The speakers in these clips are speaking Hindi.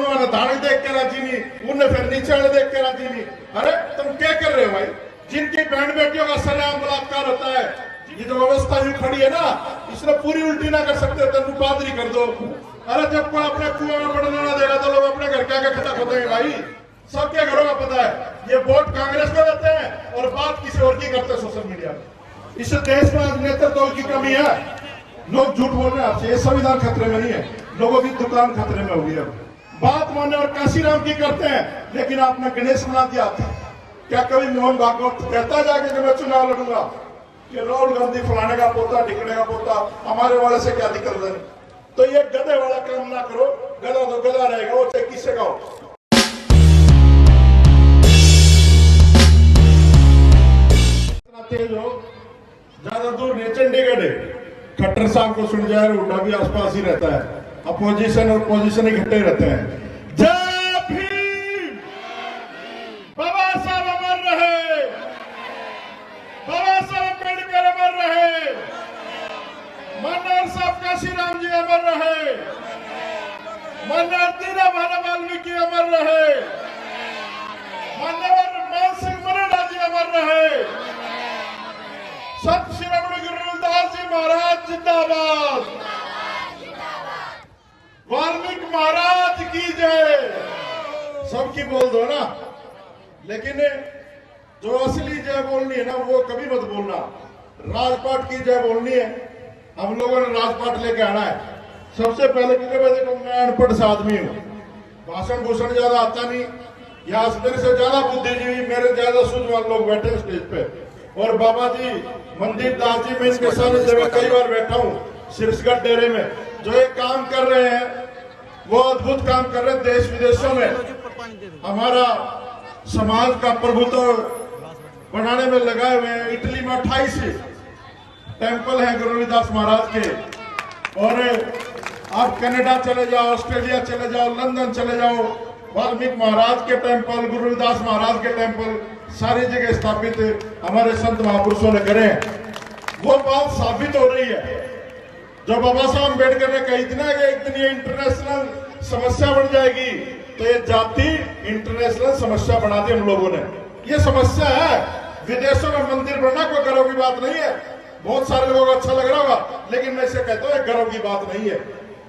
दोनों ने दाढ़ी देख के राजी नहीं, उन्हें फिर नीचे वाले देख के राजी नहीं। अरे तुम क्या कर रहे हो भाई? जिनकी बहन बेटियों का सरेआम बलात्कार होता है, ये जो व्यवस्था यूं खड़ी है ना, इसने पूरी उल्टी ना कर सकते तो पादरी कर दो। अरे जब कोई अपने कुएं में पड़ने ना देगा तो लोग अपने घर क्या खता खोदेंगे भाई? सबके घरों का पता है, ये वोट कांग्रेस को देते हैं और बात किसी और की करते हैं सोशल मीडिया में। इस देश में आज नेतृत्व की कमी है, लोग झूठ बोल रहे हैं आपसे। ये संविधान खतरे में नहीं है, लोगों की दुकान खतरे में होगी। अब बात मानने और काशीराम की करते हैं, लेकिन आपने गणेश बना दिया। क्या कभी मोहन भागवत कहता जाके कि मैं चुनाव लड़ूंगा कि राहुल गांधी फलाने का पोता टिकने का पोता, हमारे वाले से क्या दिक्कत है? तो ये गधे वाला काम ना करो, गधा तो गधा रहेगा, वो चाहे किससे का हो। तेज हो, ज्यादा दूर नहीं, चंडीगढ़ खट्टर साहब को सुन जाए, उड़ा भी आसपास ही रहता है, अपोजिशन और पोजीशन इकट्ठे रहते हैं। जय भीम, बाबा साहब अमर रहे, बाबा साहब अम्बेडकर अमर रहे, मनोहर साहब काशीराम जी अमर रहे, मनोहर दीना भाना वाल्मीकि अमर रहे, मनोहर मान सिंह मरेड़ा जी अमर रहे, संत शिरोमणि गुरु रविदास जी महाराज जिंदाबाद, वाल्मीकि महाराज की जय। सबकी बोल दो ना, लेकिन जो असली जय बोलनी है ना, वो कभी मत बोलना। राजपाट की जय बोलनी है, हम लोगों ने राजपाट लेके आना है। सबसे पहले क्योंकि मैं देखो, मैं अनपढ़ सा आदमी हूँ, भाषण भूषण ज्यादा आता नहीं, यहाँ मेरे से ज्यादा बुद्धिजीवी, मेरे ज्यादा सूझवान लोग बैठे स्टेज पे। और बाबा जी मनदीप दास जी, मैं इनके सानिध्य में कई बार बैठा हूँ शीर्षगढ़ डेरे में। जो ये काम कर रहे हैं वो अद्भुत काम कर रहे हैं। देश विदेशों में हमारा समाज का प्रभुत्व बनाने में लगाए हुए हैं। इटली में 28 टेम्पल हैं गुरु रविदास महाराज के, और आप कनाडा चले जाओ, ऑस्ट्रेलिया चले जाओ, लंदन चले जाओ, वाल्मीकि महाराज के टेम्पल, गुरु रविदास महाराज के टेम्पल सारी जगह स्थापित हमारे संत महापुरुषों ने करे हैं। वो बात साबित हो रही है जो बाबा साहब अम्बेडकर ने कही थी ना कि इतनी इंटरनेशनल समस्या बन जाएगी, तो ये जाति इंटरनेशनल समस्या बना दी हम लोगों ने। ये समस्या है, विदेशों में मंदिर बनना कोई गर्व की बात नहीं है। बहुत सारे लोगों को अच्छा लग रहा होगा, लेकिन मैं इसे कहता हूँ गर्व की बात नहीं है,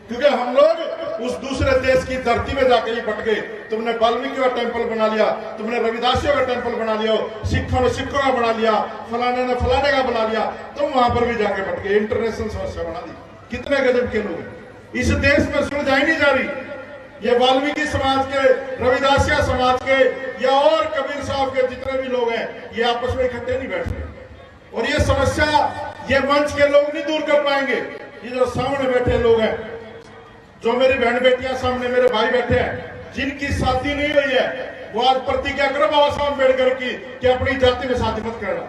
क्योंकि हम लोग उस दूसरे देश की धरती में जाकर ही बट गए। तुमने वाल्मीकि का टेम्पल बना लिया, तुमने रविदासियों का टेम्पल बना लिया, सिखों ने सिखों का बना लिया, फलाने ने फलाने का बना लिया, तुम वहां पर भी जाके बट गए, इंटरनेशनल समस्या बना दी। कितने गजब के लोग इस देश में सुलझाई नहीं जा रही। ये वाल्मीकि समाज के, रविदासिया समाज के या और कबीर साहब के जितने भी लोग हैं, ये आपस में इकट्ठे नहीं बैठ रहे। और ये समस्या ये मंच के लोग नहीं दूर कर पाएंगे। ये जो सामने बैठे लोग हैं, जो मेरी बहन बेटियां सामने मेरे भाई बैठे हैं, जिनकी शादी नहीं हुई है, वो आज प्रतिज्ञा करो बाबा साहब अम्बेडकर की कि अपनी जाति में शादी मत करना।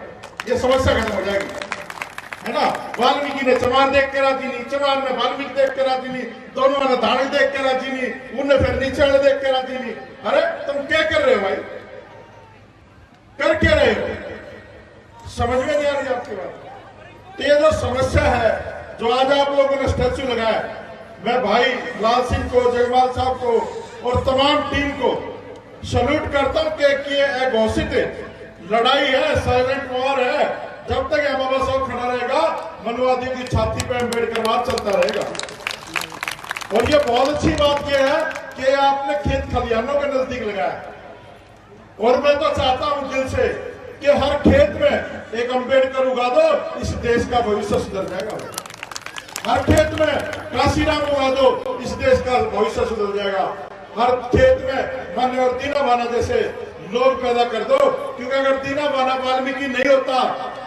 ये समस्या खत्म हो जाएगी, है ना। वाल्मीकि ने चमार देख के राजी नहीं, चमार ने वाल्मीकि देख के राजी नहीं, दोनों ने दाढ़ी देख के राजी नहीं, उन्हें फिर नीचे वाले देख के राजी नहीं। अरे तुम क्या कर रहे हो भाई? कर क्या रहे हो? समझ में नहीं आ रही आपकी बात। तो ये जो समस्या है, जो आज आप लोगों ने स्टैच्यू लगाया, मैं भाई लाल सिंह को, जयमाल साहब को और तमाम टीम को सल्यूट करता हूं कि ये घोषित लड़ाई है, साइलेंट वॉर है। जब तक यह बाबा साहब खड़ा रहेगा, मनुवादी की छाती पे अम्बेडकरवाद चलता रहेगा। और ये बहुत अच्छी बात यह है कि आपने खेत खलिहानों के नजदीक लगाया, और मैं तो चाहता हूं दिल से कि हर खेत में एक अम्बेडकर उगा दो, इस देश का भविष्य सुधर जाएगा। हर खेत में काशीराम उगा दो, इस देश का भविष्य सुधर जाएगा। हर खेत में मन और दीना भाना जैसे लोग पैदा कर दो, क्योंकि अगर दीना भाना वाल्मीकि नहीं होता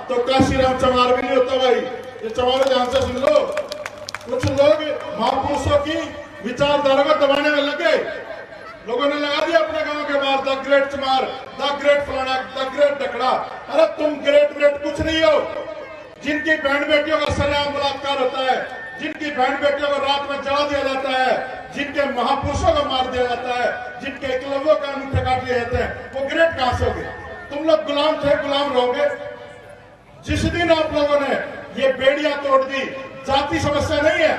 तो काशीराम चमार भी नहीं होता भाई। ये चमार ध्यान से सुन लो। कुछ लोग महापुरुषों की विचारधारा को दबाने में लगे, लोगों ने लगा दिया अपने गांव के बाहर द ग्रेट चमार, द ग्रेट फलाना, द ग्रेट डकड़ा। अरे तुम ग्रेट कुछ नहीं हो। जिनकी बहन बेटियों का सरेआम बलात्कार होता है, जिनकी बहन बेटियों को रात में जला दिया जाता है, जिनके महापुरुषों को मार दिया जाता है, जिनके एकलव्यों का अंगूठे काट लिए जाते हैं, वो ग्रेट कहां से होंगे? तुम लोग गुलाम थे, गुलाम रहोगे। जिस दिन आप लोगों ने ये बेड़ियां तोड़ दी, जाति समस्या नहीं है,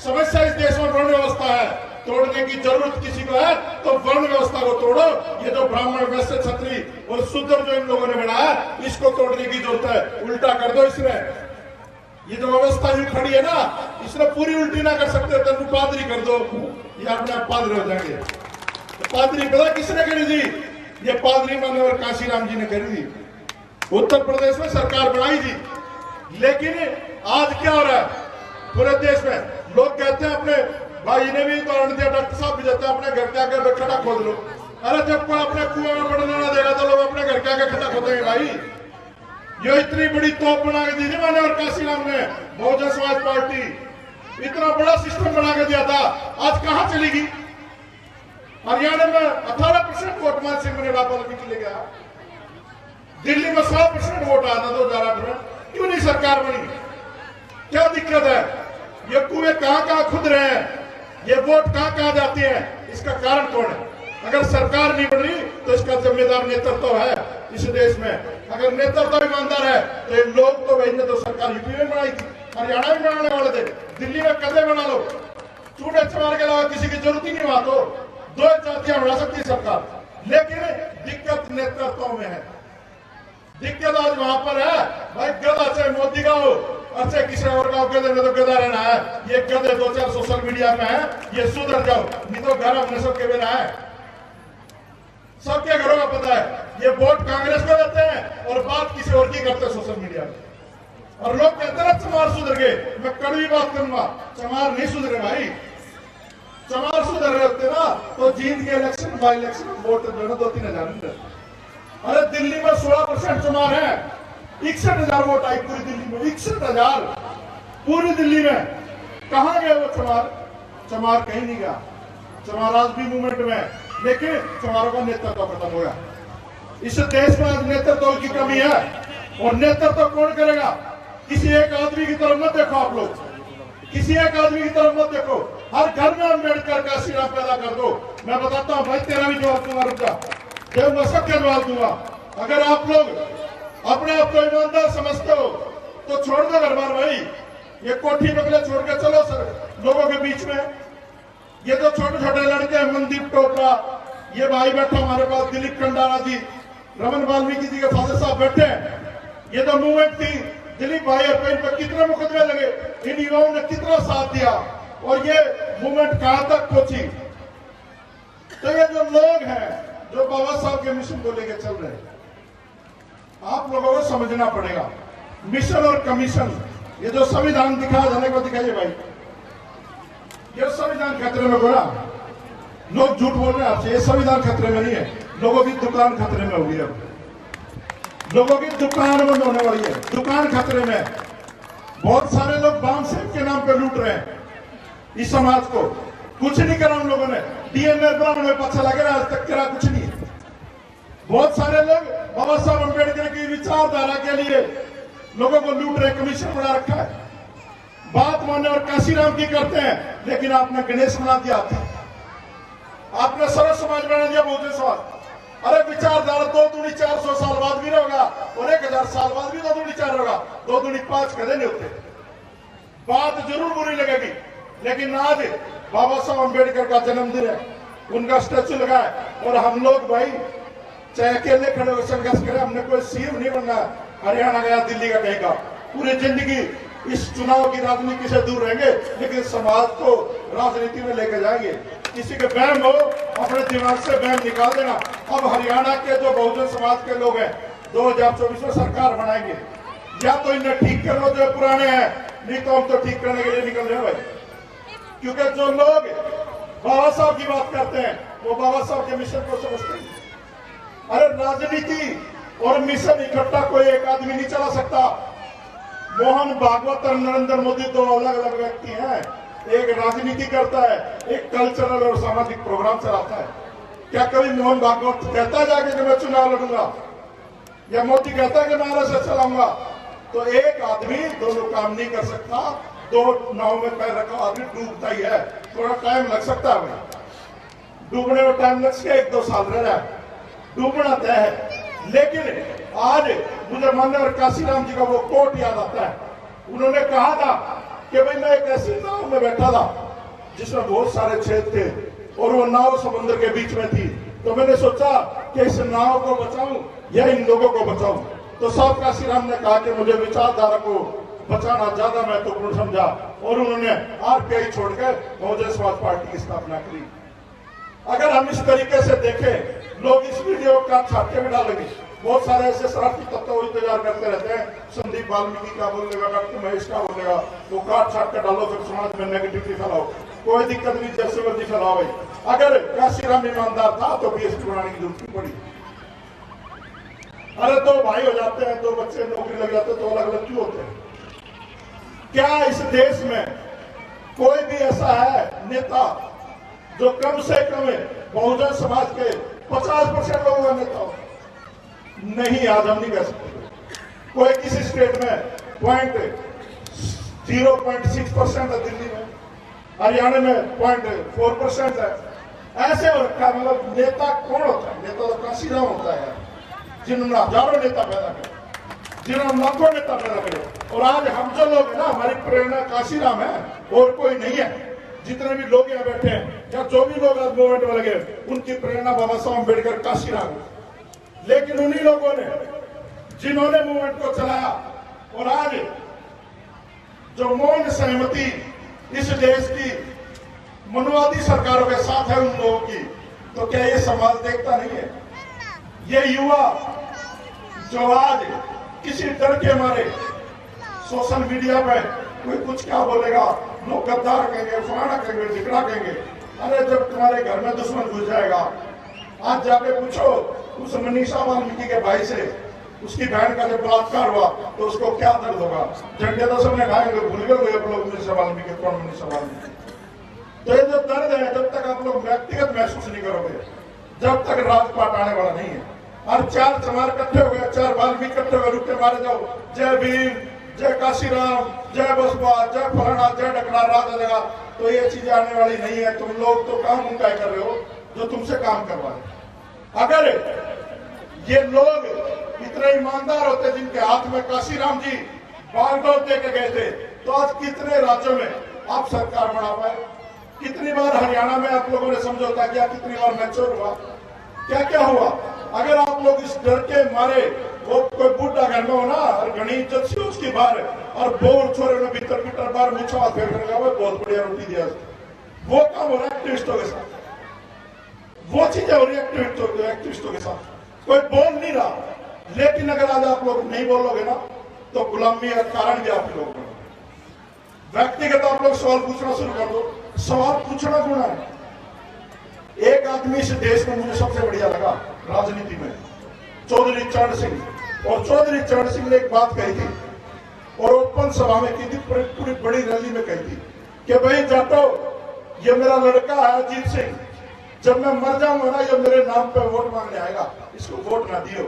समस्या इस देश में ऋण व्यवस्था है। तोड़ने की जरूरत किसी को है तो वर्ण व्यवस्था को तोड़ो। ये जो ब्राह्मण, वैश्य, क्षत्रिय और शूद्र जो इन लोगों ने बनाया, इसको तोड़ने की जरूरत है। उल्टा कर दो इसने। ये जो व्यवस्था यूं खड़ी है ना, इसने पूरी उल्टी ना कर सकते तो पादरी कर दो, ये अपने आप पादरी हो जाएंगे। तो पादरी पता किसने करी थी? ये पादरी मान्यवर काशीराम जी ने करी थी। उत्तर प्रदेश में सरकार बनाई थी, लेकिन आज क्या हो रहा है पूरे देश में? लोग कहते हैं, अपने भाई ने भी उदाहरण दिया, डॉक्टर साहब भी देते हैं, अपने घर के आगे खड्डा खोद लो। अरे जब कोई अपने कुएं में पड़ने ना देगा तो लोग अपने घर के आगे खड्डा खोदेंगे भाई। ये इतनी बड़ी तोप बना के दी थी मैंने और काशीराम ने, बहुजन समाज पार्टी इतना बड़ा सिस्टम बना के दिया था, आज कहां चलेगी? हरियाणा में 18% वोट मान सिंह ने वाल्मीकि ले गया। दिल्ली में 100% वोट आया था 2008 में। क्यों नहीं सरकार बनी? क्या दिक्कत है? ये कुएं कहां खुद रहे हैं, ये वोट कहां जाती है, इसका कारण कौन है? अगर सरकार नहीं बन रही तो इसका जिम्मेदार नेतृत्व है इस देश में। अगर नेतृत्व ईमानदार है तो ये लोग तो वही ने तो सरकार यूपी में बनाई थी, हरियाणा में बनाने वाले थे, दिल्ली में कदे बना लो। चूड़े चमार के अलावा किसी की जरूरत ही नहीं वहां, तो दो जातियां बना सकती सरकार। लेकिन दिक्कत नेतृत्व में है, दिक्कत आज वहां पर है भाई। गधा चाहे मोदी का हो, अच्छे किसी और का गधे में तो गधा रहना है। ये गधे 2-4 सोशल मीडिया में है, ये सुधर जाओ, नहीं तो घर अपने सबके बेरा है। सबके घरों का पता है, ये वोट कांग्रेस को देते हैं और बात किसी और की करते हैं सोशल मीडिया में। और लोग कहते हैं चमार सुधर गए, मैं कड़वी बात करूंगा, चमार नहीं सुधरे भाई। चमार सुधर रहे होते ना तो जीत के इलेक्शन, बाई इलेक्शन वोट जो है 2-3 हजार। अरे दिल्ली में 16% चमार है, 61,000 वोट आई पूरी दिल्ली में, 61,000 पूरी दिल्ली में। कहां गए वो चमार? चमार कहीं नहीं गया। चमार आज भी मूवमेंट में, लेकिन चमारों का नेतृत्व खत्म हो गया। इस देश में आज नेतृत्व की कमी है, और नेतृत्व कौन करेगा? किसी एक आदमी की तरफ मत देखो आप लोग, किसी एक आदमी की तरफ मत देखो। हर घर में अम्बेडकर का सिरा पैदा कर दो। मैं बताता हूं भाई, तेरा भी जवाब दूंगा, रुक जा, जब मैं सबका जवाब दूंगा। अगर आप लोग अपने आप को ईमानदार समझते हो तो छोड़ दो घर बार भाई। ये कोठी बगले छोड़ के चलो सर लोगों के बीच में। ये तो छोटे छोटे लड़के हैं, मनदीप टोपरा, ये भाई बैठा हमारे पास, दिलीप कंडारा जी, रमन वाल्मीकि जी के फादर साहब बैठे हैं। ये तो मूवमेंट थी, दिलीप भाई और इन पर कितने मुकदमे लगे, इन युवाओं ने कितना साथ दिया, और ये मूवमेंट कहां तक पहुंची। तो ये जो लोग हैं जो बाबा साहब के मिशन को लेकर चल रहे हैं, आप लोगों को समझना पड़ेगा। मिशन और कमीशन, ये जो संविधान दिखाया जाने को दिखाइए भाई, ये संविधान खतरे में बोला। लोग झूठ बोल रहे हैं आपसे, ये संविधान खतरे में नहीं है, लोगों की दुकान खतरे में होगी। अब लोगों की दुकान बंद होने वाली है, दुकान खतरे में। बहुत सारे लोग बाम साहब के नाम पे लूट रहे हैं इस समाज को। कुछ नहीं करा उन लोगों ने, डीएनए ब्राह्मण में पता लगे आज तक करा कुछ नहीं। बहुत सारे लोग बाबा साहब अम्बेडकर की विचारधारा के लिए लोगों को लूट रहे, कमीशन बना रखा है। बात माने और काशीराम की करते हैं, लेकिन आपने गणेश बना दिया, आपने सर्व समाज बना दिया, बहुजन समाज। अरे विचारधारा 2 दूनी 400 साल बाद भी होगा, और 1000 साल बाद भी 2 दूनी 4 होगा, 2 दूनी 5 कदे नहीं होते। बात जरूर बुरी लगेगी, लेकिन आज बाबा साहब अम्बेडकर का जन्मदिन है, उनका स्टैचू लगा है, और हम लोग भाई चाहे अकेले खड़े हो संघर्ष करें, हमने कोई सीएम नहीं बनना। हरियाणा गया, दिल्ली का कहेगा, पूरी जिंदगी इस चुनाव की राजनीति से दूर रहेंगे, लेकिन समाज को राजनीति में लेकर जाएंगे। किसी के वहम हो, अपने दिमाग से वहम निकाल देना। अब हरियाणा के जो बहुजन समाज के लोग हैं 2024 में सरकार बनाएंगे, या तो इन्हें ठीक कर लो जो पुराने हैं, नहीं तो हम तो ठीक करने के लिए निकल रहे हैं भाई। क्योंकि जो लोग बाबा साहब की बात करते हैं वो बाबा साहब के मिशन को समझते हैं। अरे राजनीति और मिशन इकट्ठा कोई एक आदमी नहीं चला सकता। मोहन भागवत और नरेंद्र मोदी 2 अलग अलग व्यक्ति हैं। एक राजनीति करता है, एक कल्चरल और सामाजिक प्रोग्राम चलाता है। क्या कभी मोहन भागवत कहता है जाके कि मैं चुनाव लड़ूंगा, या मोदी कहता है कि मैं RSS चलाऊंगा? तो एक आदमी दोनों काम नहीं कर सकता। 2 नाव में पैर रखा आदमी डूबता ही है, थोड़ा टाइम लग सकता है। डूबने में टाइम लग सके, 1-2 साल रह रहा है, डूबना तय है। लेकिन आज मुझे मान्यवर काशीराम जी का वो कोट याद आता है। उन्होंने कहा था कि भाई मैं एक ऐसी नाव में बैठा था जिसमें बहुत सारे छेद थे और वो नाव समुद्र के बीच में थी। तो मैंने सोचा कि इस नाव को बचाऊं या इन लोगों को बचाऊं। तो साहब काशीराम ने कहा कि मुझे विचारधारा को बचाना ज्यादा महत्वपूर्ण समझा और उन्होंने आरपीआई छोड़कर बहुजन समाज पार्टी की स्थापना करी। अगर हम इस तरीके से देखें, लोग इस वीडियो का छापे में डालेंगे, बहुत सारे ऐसे शरारती तत्व इंतजार करते रहते हैं, संदीप वाल्मीकि का बोलेगा, डॉक्टर महेश का बोलेगा, वो काट छाट कर डालो, फिर समाज में नेगेटिविटी फैलाओ। कोई दिक्कत नहीं, जैसे मर्जी फैलाओ भाई। अगर काशीराम ईमानदार था तो बीएसपी बनाने की जरूरत नहीं पड़ी। अरे दो भाई हो जाते हैं, दो बच्चे नौकरी लग जाते हैं, तो अलग अलग क्यों होते हैं? क्या इस देश में कोई भी ऐसा है नेता जो कम से कम बहुजन समाज के 50% लोगों का नेता हो? नहीं, आज हम नहीं कह सकते। कोई किसी स्टेट में 0.6% है, दिल्ली में, हरियाणा में 0.4% है। ऐसे हो रखा, मतलब नेता कौन होता है? नेता तो काशीराम होता है, जिन्होंने हजारों नेता पैदा करे, जिन्होंने लाखों नेता पैदा करे। और आज हम जो लोग हैं ना, हमारी प्रेरणा काशीराम है और कोई नहीं है। जितने भी लोग यहाँ बैठे हैं या जो भी लोग आज मूवमेंट में लगे, उनकी प्रेरणा बाबा साहब अम्बेडकर काशीराम है। लेकिन उन्हीं लोगों ने जिन्होंने मूवमेंट को चलाया और आज जो मौन सहमति इस देश की मनुवादी सरकारों के साथ है उन लोगों की, तो क्या ये समाज देखता नहीं है? ये युवा जो आज किसी डर के मारे सोशल मीडिया पे कोई कुछ क्या बोलेगा, लोग गद्दार कहेंगे, फलाना कहेंगे, ढिकड़ा कहेंगे। अरे जब तुम्हारे घर में दुश्मन घुस जाएगा, आज जाके पूछो उस मनीषा वाल्मीकि के भाई से, उसकी बहन का जब बलात्कार हुआ तो उसको क्या दर्द होगा। झंडे तो सबने खाएंगे, भूल गए आप लोग मनीषा वाल्मीकि कौन मनीषा वाल्मीकि। तो ये जो दर्द है, जब तक आप लोग व्यक्तिगत महसूस नहीं करोगे, जब तक राजपाट आने वाला नहीं है। और चार चमार इकट्ठे हो गए, चार वाल्मीकि इकट्ठे हो गए, रुके मारे जाओ, जय भीम, जय काशीराम, जय बसपा, जय फलाना, जय डकरा, राजा जगह, तो ये चीजें आने वाली नहीं है। तुम लोग तो काम उनका कर रहे हो जो तुमसे काम करवा रहे। अगर ये लोग इतने ईमानदार होते जिनके हाथ में काशीराम जी बागडोर दे के गए थे, तो आज कितने राज्यों में आप सरकार बना पाए? कितनी बार हरियाणा में आप लोगों ने समझौता किया, कितनी बार मैच्योर हुआ, क्या क्या हुआ? अगर आप लोग इस डर के मारे, वो कोई बूढ़ा घर में हो ना और घनी इज्जत से उसकी बाहर और बोर छोरे में भीतर भीतर बाहर मुछा हाथ फेर कर बहुत बढ़िया रोटी दिया, वो काम हो रहा है एक्टिविस्टों के साथ, वो चीजें हो रही है एक्टिविस्टों के साथ। कोई बोल नहीं रहा। लेकिन अगर आज आप लोग नहीं बोलोगे ना, तो गुलामी का कारण भी आप लोग व्यक्तिगत आप लोग सवाल पूछना शुरू कर दो। सवाल पूछना गुना है। एक आदमी इस देश में मुझे सबसे बढ़िया लगा राजनीति में, चौधरी चरण सिंह। और चौधरी चरण सिंह ने एक बात कही थी और ओपन सभा में की थी, पूरी बड़ी रैली में कही थी कि भाई जाटो, ये मेरा लड़का है अजीत सिंह, जब मैं मर जाऊंगा ना, ये मेरे नाम पे वोट मांगने आएगा, इसको वोट ना दियो,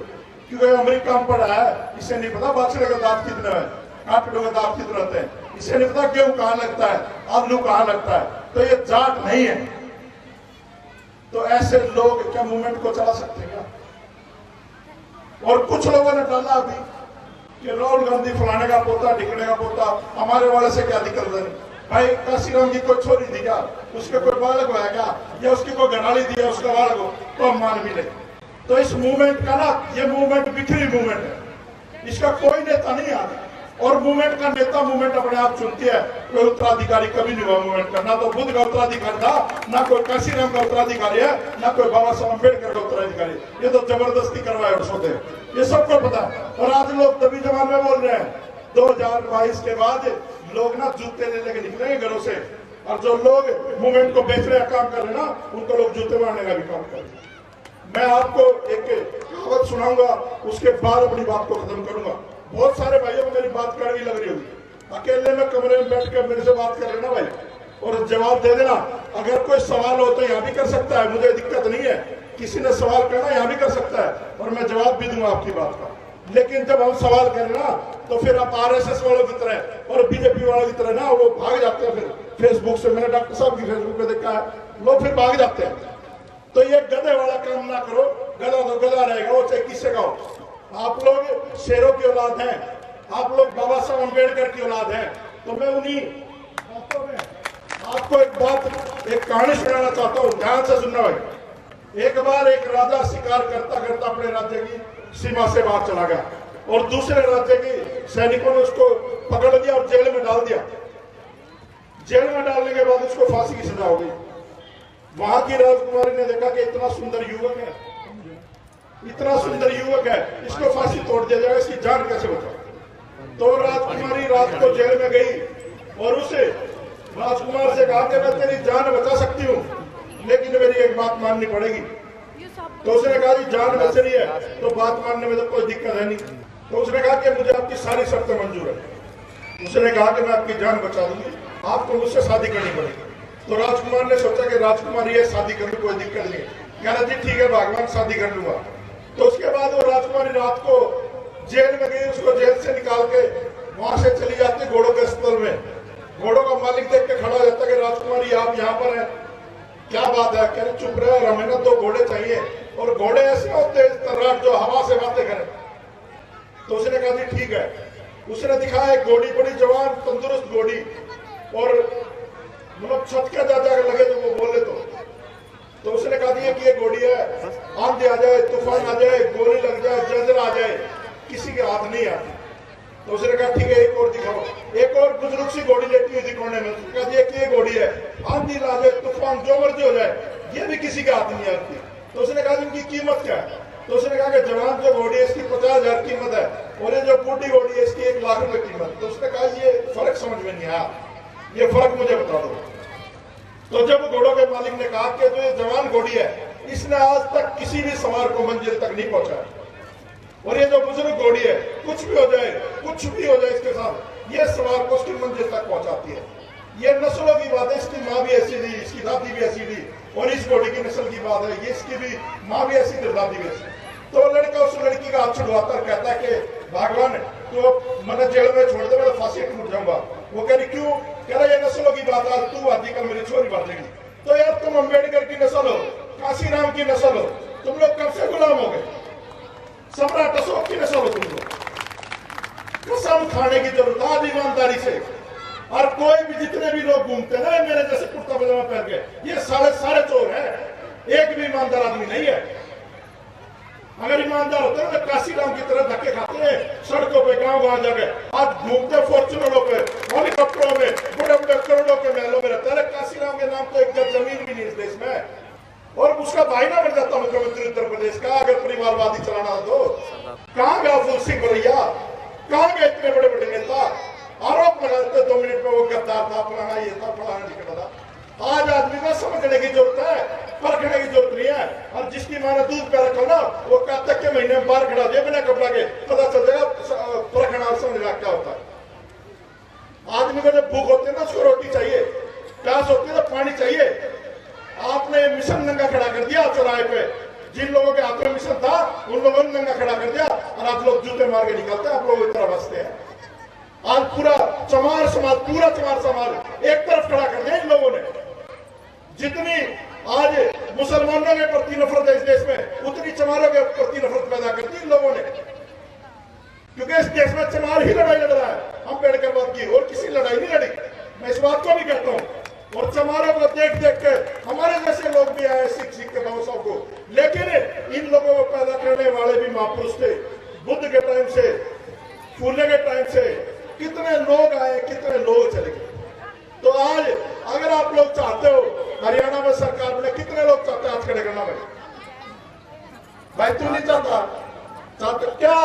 क्योंकि अमेरिका में पढ़ा है, इसे नहीं पता बाछड़े का दांत कितने है, काटड़ों का दांत कितने होते हैं, इसे नहीं पता गेहूं कहां लगता है, आलू कहां लगता है। तो ये जाट नहीं है। तो ऐसे लोग क्या मूवमेंट को चला सकते हैं क्या? और कुछ लोगों ने डाला अभी कि राहुल गांधी फलाने का पोता, ढिकने का पोता, हमारे वाले से क्या दिक्कत है? भाई काशीराम की कोई छोरी थी क्या? उसके कोई बालक हुआ क्या? या उसकी कोई घराली दी है, उसका बालक हो, तो हम मान भी ले। तो इस मूवमेंट का ना, ये मूवमेंट बिखरी मूवमेंट है, इसका कोई नेता नहीं आता। और मूवमेंट का नेता मूवमेंट अपने आप चुनती है। कोई उत्तराधिकारी कभी नहीं हुआ मूवमेंट का, ना तो बुद्ध का उत्तराधिकारी था, ना कोई काशीराम का उत्तराधिकारी है, ना कोई बाबा साहब अम्बेडकर का उत्तराधिकारी। ये तो जबरदस्ती करवाए और सोते, ये सबको पता है। और आज लोग तभी जवान में बोल रहे हैं, 2022 के बाद लोग ना जूते ले लेके निकलेंगे घरों से, और जो लोग मूवमेंट को बेचने का काम कर रहे हैं ना, उनको लोग जूते मारने का भी काम कर रहे हैं। मैं आपको एक कहावत सुनाऊंगा, उसके बाद अपनी बात को खत्म करूंगा। बहुत सारे भाइयों को मेरी बात कड़वी लग रही होगी, अकेले में कमरे में बैठ कर मेरे से बात कर लेना भाई, और जवाब दे देना। अगर कोई सवाल हो तो यहाँ भी कर सकता है, मुझे दिक्कत नहीं है। किसी ने सवाल करना यहाँ भी कर सकता है, और मैं जवाब भी दूंगा आपकी बात का। लेकिन जब हम सवाल करें ना, तो फिर आप RSS वालों की तरह और बीजेपी वालों की तरह ना, वो भाग जाते हैं। फिर फेसबुक से, मैंने डॉक्टर साहब की फेसबुक पे देखा है, लोग फिर भाग जाते हैं। तो ये गधे वाला काम ना करो। गधा तो गधा रहेगा, वो चाहे किससे का हो। आप लोग शेरों की औलाद हैं, आप लोग बाबा साहब अम्बेडकर की औलाद हैं। तो मैं उन्हीं बातों में आपको एक बात, एक कहानी सुनाना चाहता हूँ, ध्यान से सुनना भाई। एक बार एक राजा शिकार करता करता अपने राज्य की सीमा से बाहर चला गया और दूसरे राज्य के सैनिकों ने उसको पकड़ लिया और जेल में डाल दिया। जेल में डालने के बाद उसको फांसी की सजा हो गई। वहां की राजकुमारी ने देखा कि इतना सुंदर युवक है, इतना सुंदर युवक है, इसको फांसी तोड़ दिया जाएगा, इसकी जान कैसे बचाओ। तो राजकुमारी रात को जेल में गई और उसे राजकुमार से कहा कि मैं तेरी जान बचा सकती हूँ, लेकिन मेरी एक बात माननी पड़ेगी। तो उसने कहा जी जान बच रही है तो बात मानने में तो कोई दिक्कत है नहीं। तो उसने कहा कि मुझे आपकी सारी शर्तें मंजूर है। उसने कहा कि मैं आपकी जान बचा दूंगी, आपको मुझसे शादी करनी पड़ेगी। तो राजकुमार ने सोचा कि राजकुमारी है, शादी करने कोई दिक्कत नहीं। कह रहा जी ठीक है भगवान, शादी कर लूंगा। तो उसके बाद वो राजकुमारी रात को जेल में गई, उसको जेल से निकाल के वहां से चली जाती घोड़ों के अस्पताल में। घोड़ों का मालिक देख के खड़ा हो जाता कि राजकुमारी आप यहाँ पर है, क्या बात है? कह रहे चुप रहे और हमें ना 2 घोड़े चाहिए, और घोड़े ऐसे होते तर्राट जो हवा से बातें करें। तो उसने कहा जी ठीक है। उसने दिखाया एक घोड़ी, बड़ी जवान तंदुरुस्त घोड़ी, और मतलब छत के जा जाकर लगे तो वो बोले तो उसने कहा दिया कि ये घोड़ी है, आंधी आ जाए, तूफान आ जाए, गोली लग जाए, जंजर आ जाए, किसी के हाथ नहीं आती। तो उसने कहा ठीक है एक और दिखाओ। एक और बुजुर्ग सी घोड़ी लेटी हुई थी कोने में। उसने कहा ये घोड़ी है, आंधी ला जाए, तूफान जो मर्जी हो जाए, ये भी किसी के हाथ नहीं आती। तो उसने कहा इनकी कीमत क्या है? तो उसने कहा कि जवान जो घोड़ी है इसकी 50,000 कीमत है, और ये जो बूढ़ी घोड़ी है इसकी 1 लाख रुपए कीमत। तो उसने कहा ये फर्क समझ में नहीं आया, ये फर्क मुझे बता दो। तो जब घोड़ों के मालिक ने कहा कि जो ये जवान घोड़ी है इसने आज तक किसी भी सवार को मंजिल तक नहीं पहुंचाया, और ये जो बुजुर्ग घोड़ी है कुछ भी हो जाए इसके साथ, ये सवार को उसकी मंजिल तक पहुंचाती है। ये नस्लों की बात है, इसकी माँ भी ऐसी थी, इसकी दादी भी ऐसी थी, और इस घोड़ी की नस्ल की बात है, ये इसकी भी माँ भी ऐसी थी, दादी भी ऐसी। तो लड़का उस लड़की का हाथ छुड़वाता कहता है कि भगवान तो मैंने जेल में छोड़ दे, मैं फांसी टूट जाऊंगा। वो कह रही क्यों? कह रहा ये नस्लों की बात है, तू आदि कल मेरी छोरी बढ़ जाएगी। तो यार तुम अम्बेडकर की नस्ल हो, काशीराम की नस्ल हो, तुम लोग कब से गुलाम हो गए? सम्राट अशोक की नस्ल हो तुम लोग। कसम खाने की जरूरत आज ईमानदारी से। और कोई भी जितने भी लोग घूमते हैं मेरे जैसे कुर्ता पजामा पहन के, ये सारे चोर हैं, एक भी ईमानदार आदमी नहीं है। अगर ईमानदार होते हैं तो काशीराम की तरह धक्के खाते हैं सड़कों पे, गांव जाकर। आज घूमते फॉर्चुनरों पे, हेलीकॉप्टरों में, बड़े बड़े करोड़ों के महलों में रहते हैं। काशीराम के नाम तो एक जमीन भी नहीं इस देश में, और उसका भाई ना बन जाता मुख्यमंत्री उत्तर प्रदेश का अगर परिवारवादी चलाना तो। कहां गया फूल सिंह भरैया? कहां गए इतने बड़े बड़े नेता? आरोप लगाते 2 मिनट में वो गद्दार था, फलाना ये था, फलाना टिकट था। आज आदमी को समझने की जरूरत है, परखने की जरूरत नहीं है। और जिसकी माँ ने दूध पे रखा ना, वो कहता के महीने में बाहर खड़ा दिया बिना कपड़ा के, पता चल जाएगा परखना और समझना क्या होता है। आदमी को जब भूख होती है ना, उसको रोटी चाहिए, प्यास होती है तो पानी चाहिए। आपने मिशन नंगा खड़ा कर दिया चौराहे पे, जिन लोगों के हाथ में मिशन था उन लोगों ने नंगा खड़ा कर दिया, और आज लोग जूते मार के निकलते हैं, आप लोग इस तरह बसते हैं। आज पूरा चमार समाज एक तरफ खड़ा कर दिया इन लोगों ने। जितनी आज मुसलमानों के प्रति नफरत है इस देश में, उतनी चमारों के प्रति नफरत पैदा कर दी इन लोगों ने, क्योंकि इस देश में चमार ही लड़ाई लड़ रहा है अम्बेडकर की, और किसी लड़ाई नहीं लड़ी। मैं इस बात को भी कहता हूँ। और चमारों को देख के हमारे जैसे लोग भी आए सीख के बाबा को, लेकिन इन लोगों को पैदा करने वाले भी महापुरुष थे। बुद्ध के टाइम से, फूले के टाइम से कितने लोग आए, कितने लोग चले गए। तो आज अगर आप लोग चाहते हो हरियाणा में सरकार बने, कितने लोग चाहते हैं आज खड़े करना? भाई तू नहीं चाहता क्या?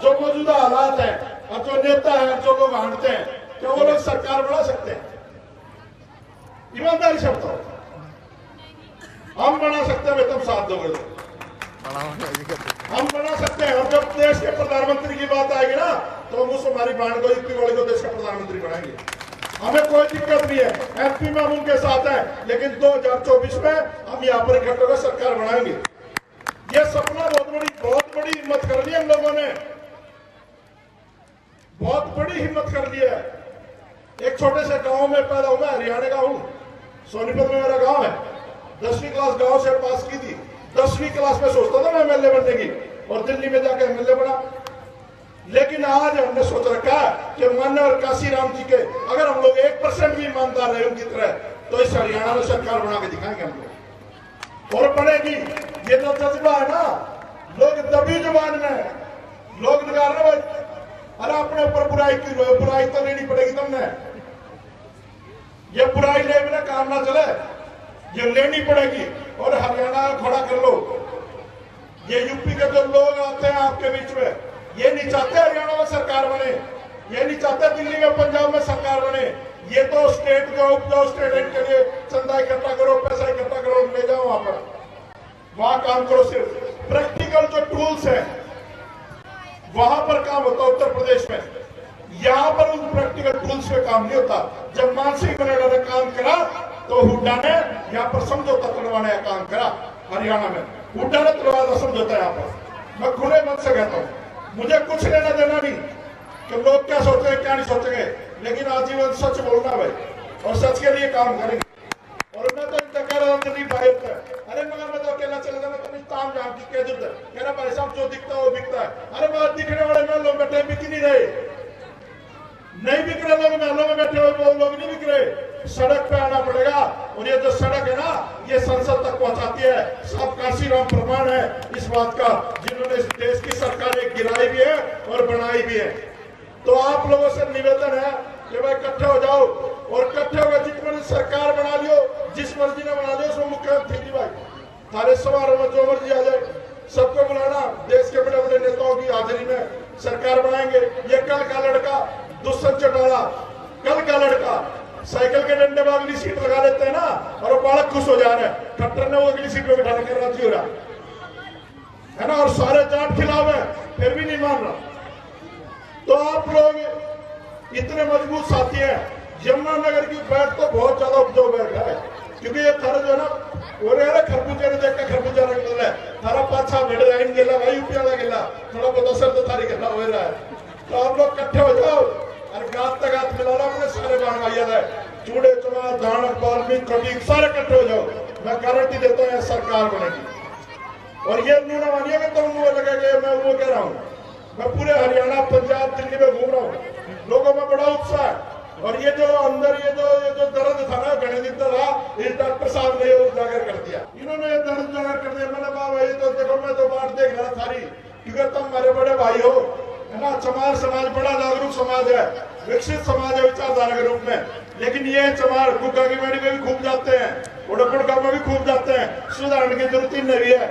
जो मौजूदा हालात है और जो नेता है, जो लोग हारते हैं, क्या वो लोग सरकार बना सकते हैं? ईमानदारी से बताओ। हम बना सकते हैं, तुम साथ दोगे तो हम बना सकते हैं। और जब देश के प्रधानमंत्री की बात आएगी ना, तो हम उस हमारी बहन को, यूपी वाले को देश का प्रधानमंत्री बनाएंगे। हमें कोई दिक्कत नहीं है, एमपी में हम उनके साथ हैं, लेकिन 2024 में हम यहाँ पर इकट्ठे होकर सरकार बनाएंगे। ये सपना बहुत बड़ी हिम्मत कर ली है हम लोगों ने, बहुत बड़ी हिम्मत कर ली है। एक छोटे से गांव में पैदा हुआ, हरियाणा का हूं, सोनीपत में मेरा गांव है। 10वीं क्लास गांव से पास की थी। 10वीं क्लास में सोचता था मैं एमएलए बनने की, और दिल्ली में जाकर एमएलए बना। लेकिन आज हमने सोच रखा है कि मान्य और काशीराम जी के अगर हम लोग 1% भी ईमानदार रहे उनकी तरह, तो इस हरियाणा में सरकार बना के दिखाएंगे हम लोग, और बनेगी। ये जो जज्बा है ना, लोग दबी जुबान में लोग निकाल रहे भाई, अरे अपने ऊपर बुराई की बुराई तो लेनी पड़ेगी तुमने, ये बुराई ले बिना काम ना चले, ये लेनी पड़ेगी। और हरियाणा खड़ा कर लो। ये यूपी के जो लोग आते हैं आपके बीच में, ये नहीं चाहते हरियाणा में सरकार बने, ये नहीं चाहते दिल्ली में पंजाब में सरकार बने। ये तो स्टेट जो उपजाओ स्टेट के लिए चंदा इकट्ठा करो, पैसा इकट्ठा करो, ले जाओ वहां पर, वहां काम करो। सिर्फ प्रैक्टिकल जो टूल्स हैं वहां पर काम होता है उत्तर प्रदेश में, यहां पर उन प्रैक्टिकल टूल्स पे काम नहीं होता। जब मानसिंह बनेगा ने काम करा तो हुड्डा ने यहाँ पर समझौता करवाने का काम करा। हरियाणा में हुड्डा ने करवाया समझौता। यहाँ पर मैं खुले मन से कहता हूँ, मुझे कुछ लेना देना नहीं कि लोग क्या सोचेंगे क्या नहीं सोचेंगे, लेकिन आजीवन सच बोलना भाई, और सच के लिए काम करेंगे। और मैं तो इतना कह रहा हूँ दिल्ली भाई, अरे मगर मैं तो अकेला चले जाना, तुम ताम जाम की कह देते कह रहा भाई साहब जो दिखता है वो बिकता है। अरे मगर दिखने वाले में लोग बैठे बिक नहीं रहे, नहीं बिक रहे लोग, महलों में बैठे हुए वो लोग नहीं बिक रहे, सड़क पे आना पड़ेगा। और ये जो सड़क है ना, ये संसद तक पहुंचाती है। साहब काशीराम प्रमाण है इस बात का, जिन्होंने इस देश की सरकारें गिराई भी है और बनाई भी है। तो आप लोगों से निवेदन है कि भाई इकट्ठे हो जाओ, और इकट्ठे होकर जितने सरकार बना लियो, जिस मर्जी ने बना लियो, उसमें मुख्यमंत्री जी भाई थारे समारोह में जो मर्जी आ जाए, सबको बुलाना, देश के बड़े बड़े नेताओं की हाजिरी में सरकार बनाएंगे। ये कल का लड़का दुष्यंत चौटाला, कल का लड़का साइकिल के डंडे में अगली सीट लगा लेते हैं ना, और वो बालक खुश हो जा रहे हैं, खट्टर ने वो अगली सीट में बिठाने के राजी हो रहा है ना, और सारे जाट खिलाफ है फिर भी नहीं मान रहा। तो आप लोग इतने मजबूत साथी हैं। यमुनानगर की बैठ तो बहुत ज्यादा उपजाऊ बैठ है, क्योंकि ये थारा जो है ना, वो खरबूजा ने देख खरबूजा रंग है थारा पाछा भेड़ लाइन गेला भाई, यूपी वाला गेला थोड़ा बहुत असर तो थारी गेला हो रहा है। तो आप लोग इकट्ठे हो जाओ और गात तक हाथ मिला लो अपने सारे बाण भाइयों है, चूड़े चमार धानक बाल्मीक खटीक सारे इकट्ठे हो जाओ। मैं गारंटी देता हूँ सरकार बनेगी। और ये नहीं ना मानिए कि तुम वो लगेगा, मैं वो कह रहा हूँ, मैं पूरे हरियाणा पंजाब दिल्ली में घूम रहा हूँ, लोगों में बड़ा उत्साह है। और ये जो अंदर ये जो दर्द था ना, घने दिन था, इस डॉक्टर साहब ने उजागर कर दिया, इन्होंने ये दर्द उजागर कर दिया। मैंने कहा भाई तो देखो, मैं तो बात देख रहा थारी, क्योंकि तुम हमारे बड़े भाई हो, है ना। चमार समाज बड़ा जागरूक समाज है, विकसित समाज है विचारधारा के रूप में, लेकिन ये चमार गुग्गा की मेड़ी में भी खूब जाते हैं, उड़पुड़का में भी खूब जाते हैं, सुधारने की जरूरत नहीं है।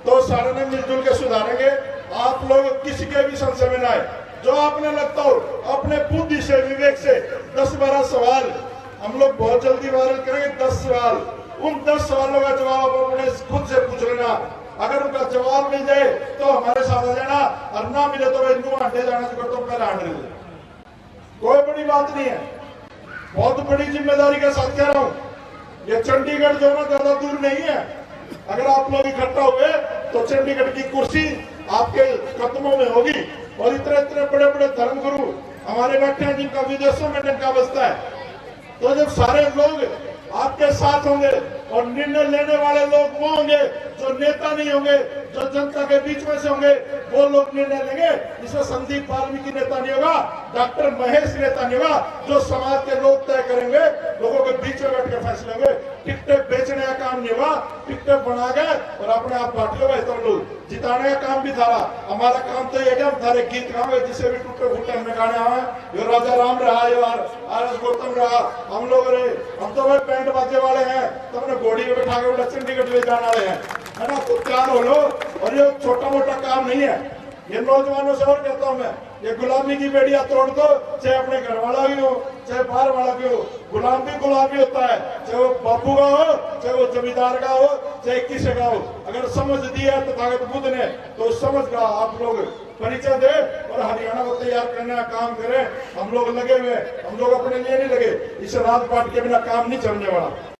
तो सारे ने मिलजुल के सुधारेंगे। आप लोग किसी के भी संशय में ना आए, जो आपने लगता हो अपने बुद्धि से विवेक से 10-12 सवाल हम लोग बहुत जल्दी वायरल करेंगे। 10 सवाल, उन 10 सवालों का जवाब अपने खुद से पूछ लेना। अगर उनका जवाब मिल जाए तो हमारे साथ आ जाना, और ना मिले तो हिंदू हटे जाना चाहिए, तो पहले हट रहे, कोई बड़ी बात नहीं है। बहुत बड़ी जिम्मेदारी के साथ कह रहा हूँ, ये चंडीगढ़ जो ना ज्यादा दूर नहीं है। अगर आप लोग इकट्ठा हुए तो चंडीगढ़ की कुर्सी आपके कदमों में होगी। और इतने इतने बड़े बड़े धर्मगुरु हमारे बैठे हैं, जिनका विदेशों में डंका बजता है। तो जब सारे लोग आपके साथ होंगे, और निर्णय लेने वाले लोग वो होंगे जो नेता नहीं होंगे, जो जनता के बीच में से होंगे, वो लोग निर्णय लेंगे। इसमें संदीप वाल्मीकि नेता नहीं होगा, डॉक्टर महेश नेता नहीं होगा, जो समाज के लोग तय करेंगे, लोगों के बीच में बैठ के फैसले होंगे। टिकटें बेचने का काम नहीं होगा, टिकटें बना गए और अपने आप बांट लो। तुम लोग जिताने का काम भी था, हमारा काम तो ये हम थारे गीत गाओगे, जिसे भी टूटे फूटे हमने गाने आए, यो राजा राम रहा, यो आर एस गौतम रहा, हम लोग रहे, हम तो भाई बैंड बाजे वाले हैं, तो हमने घोड़ी में बैठा के चंडीगढ़ ले जाने वाले हैं, है ना। तो तैयार हो लो। और ये छोटा मोटा काम नहीं है। ये नौजवानों से और कहता हूं मैं, ये गुलामी की बेड़ियां तोड़ दो, चाहे अपने घर वाला भी हो, चाहे बाहर वाला भी हो। गुलाम भी गुलामी होता है, चाहे वो बापू का हो, चाहे वो जमींदार का हो, चाहे किसी का हो। अगर समझ दिया तो तथागत बुद्ध ने, तो समझ का आप लोग परिचय दे और हरियाणा को तैयार करने का काम करें। हम लोग लगे हुए, हम लोग अपने लिए नहीं लगे। इस राजपाट के बिना काम नहीं चलने वाला।